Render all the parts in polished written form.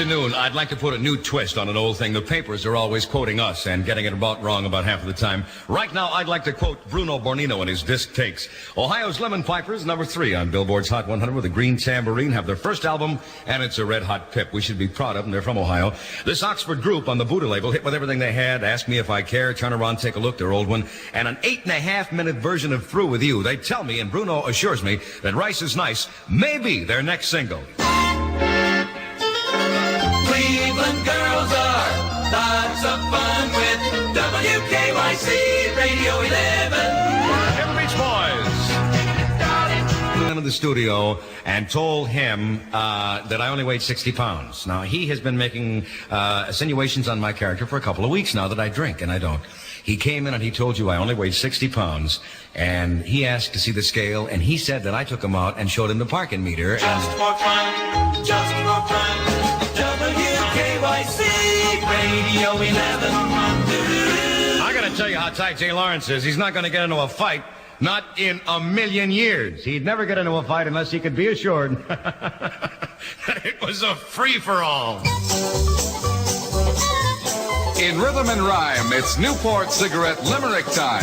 afternoon, I'd like to put a new twist on an old thing. The papers are always quoting us and getting it about wrong about half of the time. Right now, I'd like to quote Bruno Bornino in his disc takes. Ohio's Lemon Pipers, number 3 on Billboard's Hot 100 with a green tambourine, have their first album, and it's a red-hot pip. We should be proud of them. They're from Ohio. This Oxford group on the Buddha label hit with everything they had. Ask Me If I Care, Turn Around, Take a Look, their old one, and an 8.5-minute version of Through With You. They tell me, and Bruno assures me, that Rice is Nice may be their next single. Cleveland girls are lots of fun with WKYC Radio 11. Them Beach Boys. Into the studio and told him that I only weighed 60 pounds. Now, he has been making insinuations on my character for a couple of weeks now that I drink, and I don't. He came in and he told you I only weighed 60 pounds, and he asked to see the scale, and he said that I took him out and showed him the parking meter. Just for fun, WKYC Radio 11. I gotta tell you how tight Jay Lawrence is. He's not gonna get into a fight. Not in a million years. He'd never get into a fight unless he could be assured that it was a free-for-all. In rhythm and rhyme, it's Newport Cigarette Limerick time.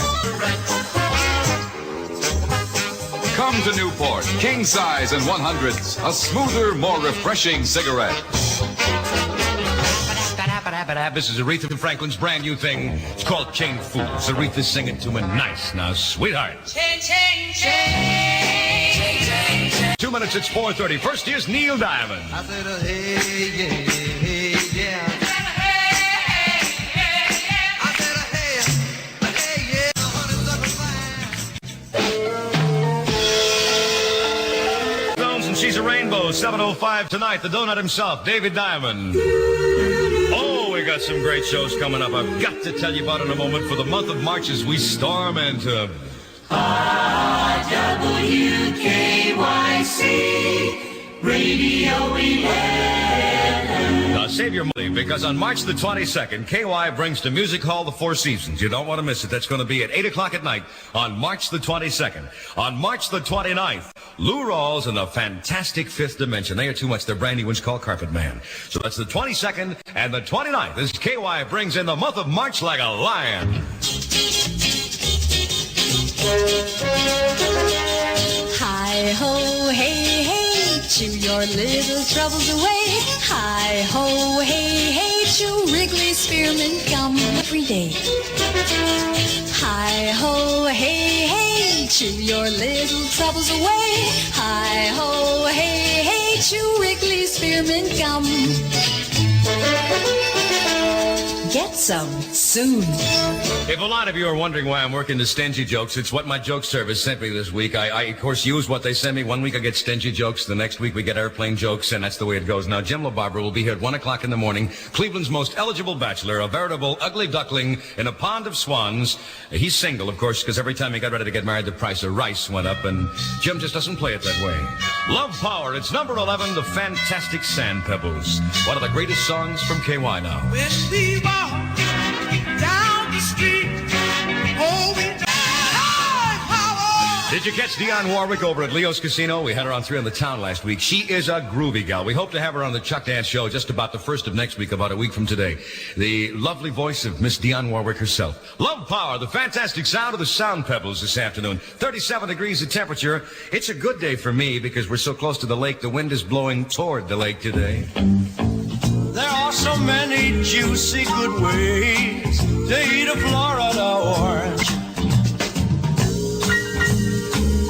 Come to Newport, king size and 100s, a smoother, more refreshing cigarette. This is Aretha Franklin's brand new thing. It's called Chain Fools. Aretha's singing to me nice now, sweetheart. Chain, chain, chain, chain, chain, chain. 2 minutes, it's 4:30. First, here's Neil Diamond. I said, hey, yeah, hey, yeah. She's a Rainbow, 7:05 tonight. The donut himself, David Diamond. Oh, we got some great shows coming up. I've got to tell you about in a moment. For the month of March as we storm into WKYC Radio 11. Now save your money, because on March the 22nd, KY brings to Music Hall the Four Seasons. You don't want to miss it. That's going to be at 8 o'clock at night on March the 22nd. On March the 29th, Lou Rawls and the Fantastic Fifth Dimension. They are too much. They're brand new ones called Carpet Man. So that's the 22nd and the 29th as KY brings in the month of March like a lion. Hi-ho, hey, hey, chew your little troubles away. Hi-ho, hey, hey, chew Wrigley Spearmint gum every day. Hi-ho, hey, hey, chew your little troubles away. Hi-ho, hey, hey, chew Wrigley Spearmint gum. Get some soon. If a lot of you are wondering why I'm working the stingy jokes, it's what my joke service sent me this week. I of course, use what they send me. 1 week I get stingy jokes. The next week we get airplane jokes, and that's the way it goes. Now, Jim LaBarbera will be here at 1 o'clock in the morning. Cleveland's most eligible bachelor, a veritable ugly duckling in a pond of swans. He's single, of course, because every time he got ready to get married, the price of rice went up, and Jim just doesn't play it that way. Love Power. It's number 11, The Fantastic Sand Pebbles. One of the greatest songs from KY now. When we walk down the street, oh, we Did you catch Dionne Warwick over at Leo's Casino? We had her on 3 on the Town last week. She is a groovy gal. We hope to have her on the Chuck Dance Show just about the 1st of next week, about a week from today. The lovely voice of Miss Dionne Warwick herself. Love Power, the fantastic sound of the Sound Pebbles this afternoon. 37 degrees of temperature. It's a good day for me because we're so close to the lake. The wind is blowing toward the lake today. There are so many juicy good ways to eat a Florida orange.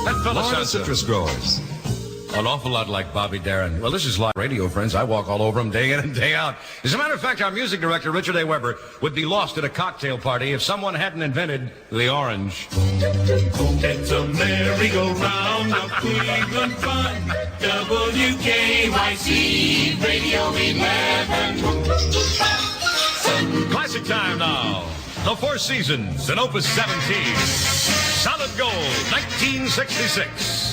That fella Florida sounds citrus growers. an awful lot like Bobby Darin. Well, this is live radio, friends. I walk all over him day in and day out. As a matter of fact, our music director, Richard A. Weber, would be lost at a cocktail party if someone hadn't invented the orange. It's a merry-go-round of Cleveland fun. WKYC Radio 11. Classic time now. The Four Seasons in Opus 17. Solid Gold, 1966.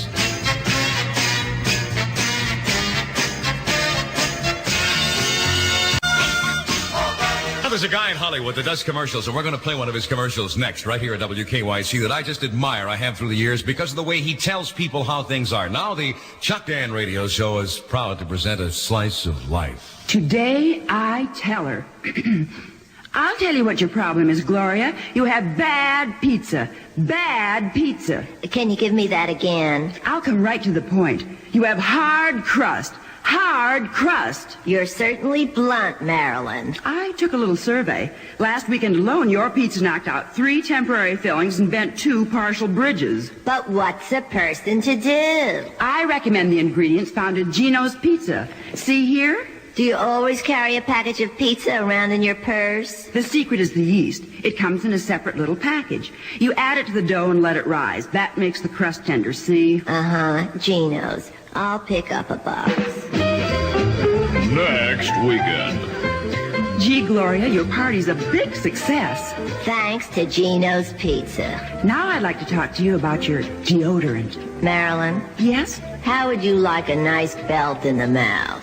Now, there's a guy in Hollywood that does commercials, and we're going to play one of his commercials next, right here at WKYC, that I just admire. I have through the years because of the way he tells people how things are. Now, the Chuck Dan radio show is proud to present a slice of life. Today, I tell her. I'll tell you what your problem is, Gloria. You have bad pizza. Bad pizza. Can you give me that again? I'll come right to the point. You have hard crust. Hard crust. You're certainly blunt, Marilyn. I took a little survey. Last weekend alone, your pizza knocked out 3 temporary fillings and bent 2 partial bridges. But what's a person to do? I recommend the ingredients found at Gino's Pizza. See here? Do you always carry a package of pizza around in your purse? The secret is the yeast. It comes in a separate little package. You add it to the dough and let it rise. That makes the crust tender, see? Uh-huh, Gino's. I'll pick up a box. Next weekend. Gee, Gloria, your party's a big success. Thanks to Gino's Pizza. Now I'd like to talk to you about your deodorant. Marilyn, Yes? how would you like a nice belt in the mouth?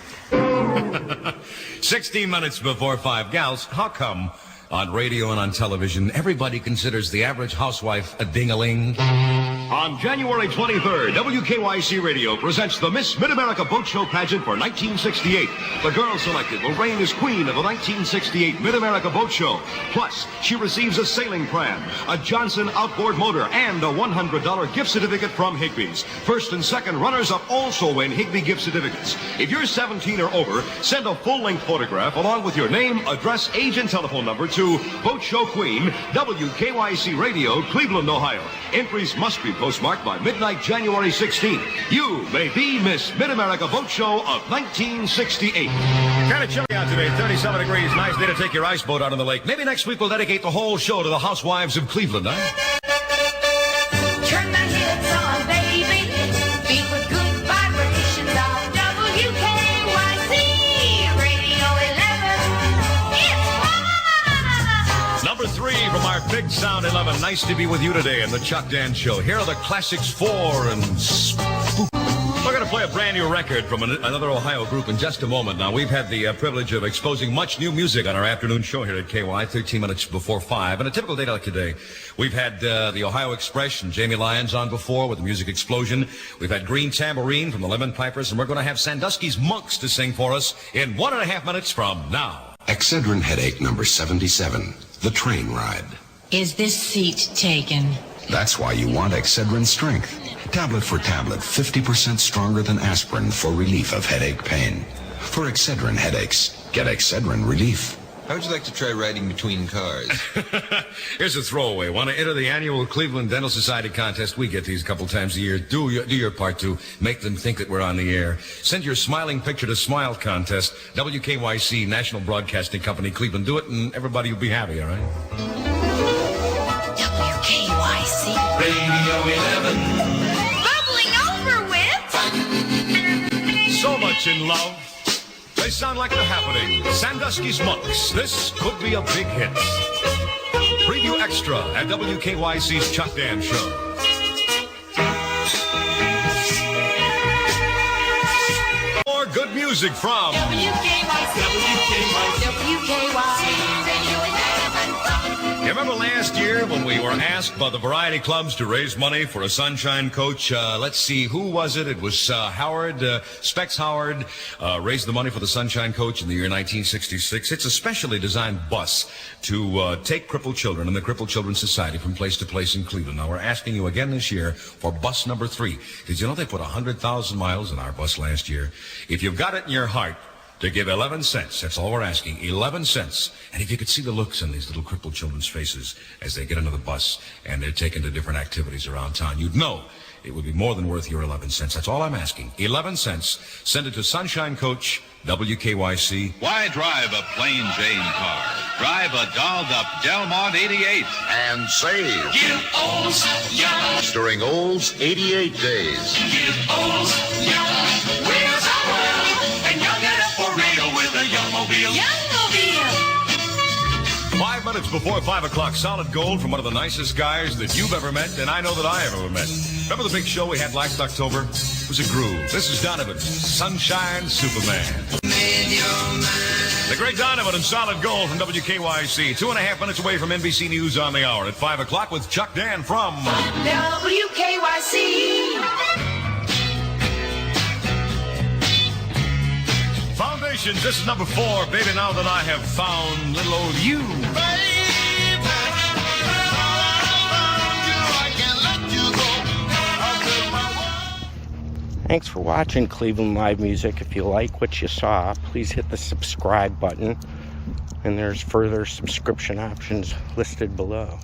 16 minutes before 5. Gals, how come on radio and on television everybody considers the average housewife a ding-a-ling? On January 23rd, WKYC Radio presents the Miss Mid-America Boat Show pageant for 1968. The girl selected will reign as queen of the 1968 Mid-America Boat Show. Plus, she receives a sailing pram, a Johnson outboard motor, and a $100 gift certificate from Higbee's. First and second runners-up also win Higbee gift certificates. If you're 17 or over, send a full-length photograph along with your name, address, age, and telephone number to Boat Show Queen, WKYC Radio, Cleveland, Ohio. Entries must be postmarked by midnight, January 16th. You may be Miss Mid-America Boat Show of 1968. Kind of chilly out today, 37 degrees. Nice day to take your ice boat out on the lake. Maybe next week we'll dedicate the whole show to the housewives of Cleveland, huh? Turn the hits on, baby. Beat with good vibrations on WKYC Radio 11. It's Number 3 from our Big Sound 11. Nice to be with you today in the Chuck Dan Show. Here are the Classics 4 and Spook. We're going to play a brand new record from another Ohio group in just a moment. Now, we've had the privilege of exposing much new music on our afternoon show here at KY, 13 minutes before 5. And a typical day like today, we've had the Ohio Express and Jamie Lyons on before with the Music Explosion. We've had Green Tambourine from the Lemon Pipers, and we're going to have Sandusky's Munx to sing for us in 1.5 minutes from now. Excedrin headache number 77, the train ride. Is this seat taken? That's why you want Excedrin Strength. Tablet for tablet, 50% stronger than aspirin for relief of headache pain. For Excedrin headaches, get Excedrin relief. How would you like to try riding between cars? Here's a throwaway. Want to enter the annual Cleveland Dental Society contest? We get these a couple times a year. Do your part to make them think that we're on the air. Send your smiling picture to Smile Contest, WKYC, National Broadcasting Company, Cleveland. Do it, and everybody will be happy, all right? WKYC Radio 11. bubbling over with. So much in love. They sound like they're happening. Sandusky's Munx. This could be a big hit. Preview extra at WKYC's Chuck Dan Show. More good music from WKYC Radio 11. You remember last year when we were asked by the variety clubs to raise money for a Sunshine Coach? Let's see, who was it? It was Howard, Specs Howard, raised the money for the Sunshine Coach in the year 1966. It's a specially designed bus to take crippled children and the Crippled Children's Society from place to place in Cleveland. Now, we're asking you again this year for bus number 3. Did you know they put 100,000 miles in our bus last year? If you've got it in your heart to give 11 cents, that's all we're asking, 11 cents. And if you could see the looks on these little crippled children's faces as they get into the bus and they're taken to different activities around town, you'd know it would be more than worth your 11 cents. That's all I'm asking. 11 cents. Send it to Sunshine Coach, WKYC. Why drive a plain Jane car? Drive a dolled-up Delmont 88 and save. Give Olds Young. During Olds 88 days. Give Olds Young. Where's our world? And young it up for real with a Youngmobile. Youngmobile. 5 minutes before 5 o'clock, solid gold from one of the nicest guys that you've ever met, and I know that I ever met. Remember the big show we had last October? It was a groove. This is Donovan, Sunshine Superman. Made your mind. The great Donovan and Solid Gold from WKYC. 2.5 minutes away from NBC News on the Hour at 5 o'clock with Chuck Dan from WKYC. Foundations. This is number 4. Baby, now that I have found little old you. Thanks for watching Cleveland Live Music. If you like what you saw, please hit the subscribe button. And there's further subscription options listed below.